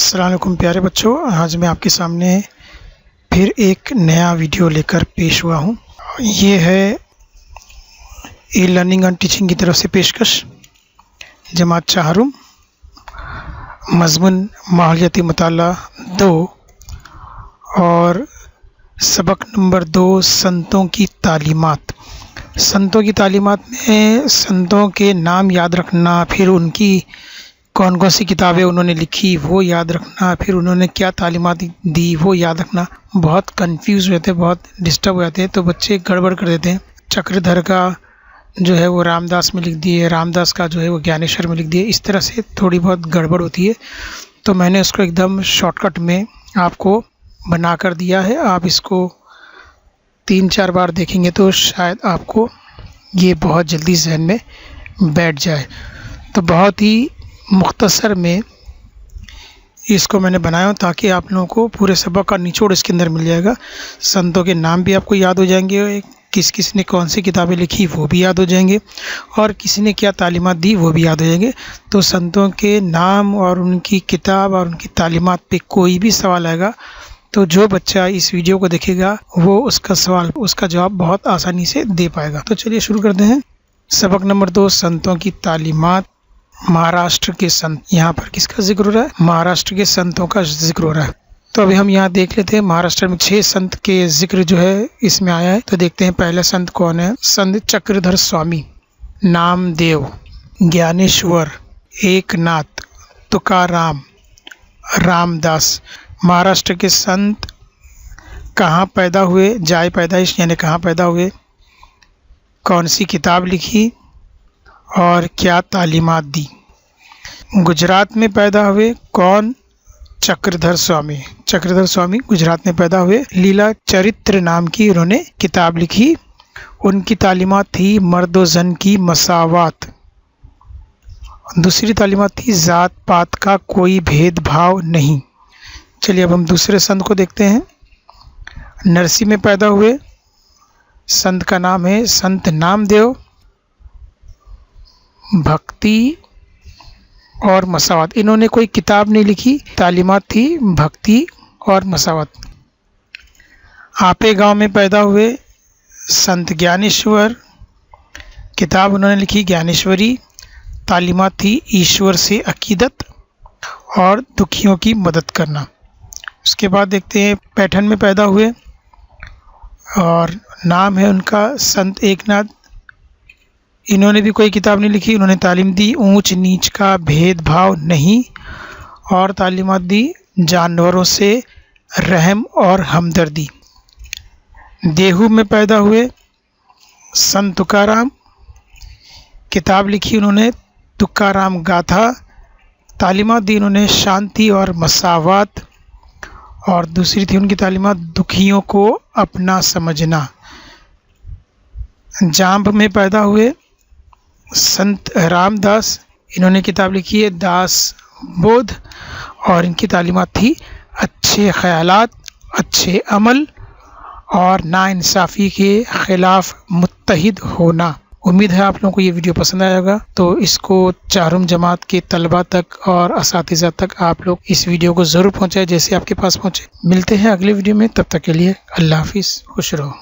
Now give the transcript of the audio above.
अस्सलाम वालेकुम प्यारे बच्चों, आज मैं आपके सामने फिर एक नया वीडियो लेकर पेश हुआ हूँ। ये है ई लर्निंग एंड टीचिंग की तरफ से पेशकश जमात चाहरुम, मज़मून माहौलियाती मुताला 2 और सबक नंबर 2 संतों की तालीमात। संतों की तालीमात में संतों के नाम याद रखना, फिर उनकी कौन कौन सी किताबें उन्होंने लिखी वो याद रखना, फिर उन्होंने क्या तालीमात दी वो याद रखना। बहुत कंफ्यूज हो जाते हैं, बहुत डिस्टर्ब हो जाते हैं, तो बच्चे गड़बड़ कर देते हैं। चक्रधर का जो है वो रामदास में लिख दिए, रामदास का जो है वो ज्ञानेश्वर में लिख दिए। इस तरह से थोड़ी बहुत गड़बड़ होती है, तो मैंने उसको एकदम शॉर्टकट में आपको बना कर दिया है। आप इसको 3-4 बार देखेंगे तो शायद आपको ये बहुत जल्दी जहन में बैठ जाए। तो बहुत ही मुख्तसर में इसको मैंने बनाया ताकि आप लोगों को पूरे सबक का निचोड़ इसके अंदर मिल जाएगा। संतों के नाम भी आपको याद हो जाएंगे, किस किस ने कौन सी किताबें लिखी वो भी याद हो जाएंगे, और किसी ने क्या तालीमात दी वो भी याद हो जाएंगे। तो संतों के नाम और उनकी किताब और उनकी तालीमात पे कोई भी सवाल आएगा तो जो बच्चा इस वीडियो को देखेगा वो उसका जवाब बहुत आसानी से दे पाएगा। तो चलिए शुरू करते हैं। सबक नंबर 2 संतों की तालीमात। महाराष्ट्र के संत, यहाँ पर किसका जिक्र हो रहा है? महाराष्ट्र के संतों का जिक्र हो रहा है। तो अभी हम यहाँ देख लेते हैं महाराष्ट्र में 6 संत के जिक्र जो है इसमें आया है। तो देखते हैं पहला संत कौन है। संत चक्रधर स्वामी, नामदेव, ज्ञानेश्वर, एकनाथ, तुकाराम, रामदास। महाराष्ट्र के संत कहाँ पैदा हुए, जाए पैदाइश यानी कहाँ पैदा हुए, कौन सी किताब लिखी और क्या तालीमात दी। गुजरात में पैदा हुए कौन? चक्रधर स्वामी। चक्रधर स्वामी गुजरात में पैदा हुए। लीला चरित्र नाम की उन्होंने किताब लिखी। उनकी तालीमात थी मर्द व जन की मसावात। दूसरी तालीमात थी जात पात का कोई भेदभाव नहीं। चलिए अब हम दूसरे संत को देखते हैं। नरसी में पैदा हुए संत का नाम है संत नामदेव। भक्ति और मसावत, इन्होंने कोई किताब नहीं लिखी, तालीमात थी भक्ति और मसावत। आपे गांव में पैदा हुए संत ज्ञानेश्वर। किताब उन्होंने लिखी ज्ञानेश्वरी। तालीमात थी ईश्वर से अकीदत और दुखियों की मदद करना। उसके बाद देखते हैं पैठन में पैदा हुए और नाम है उनका संत एकनाथ। इन्होंने भी कोई किताब नहीं लिखी, उन्होंने तालीम दी ऊंच नीच का भेदभाव नहीं और तालीमात दी जानवरों से रहम और हमदर्दी। देहू में पैदा हुए संत तुकाराम। किताब लिखी उन्होंने तुकाराम गाथा। तालीमात दी उन्होंने शांति और मसावत, और दूसरी थी उनकी तालीमात दुखियों को अपना समझना। जाम्ब में पैदा हुए संत रामदास। इन्होंने किताब लिखी है दास बोध, और इनकी तालीमात थी अच्छे ख्यालात, अच्छे अमल और नाइंसाफ़ी के ख़िलाफ़ मुत्तहिद होना। उम्मीद है आप लोगों को ये वीडियो पसंद आया होगा। तो इसको चाहरुम जमात के तलबा तक और असातिज़ा तक आप लोग इस वीडियो को ज़रूर पहुँचाएं जैसे आपके पास पहुँचे। मिलते हैं अगले वीडियो में, तब तक के लिए अल्लाह हाफिज़, खुश रहो।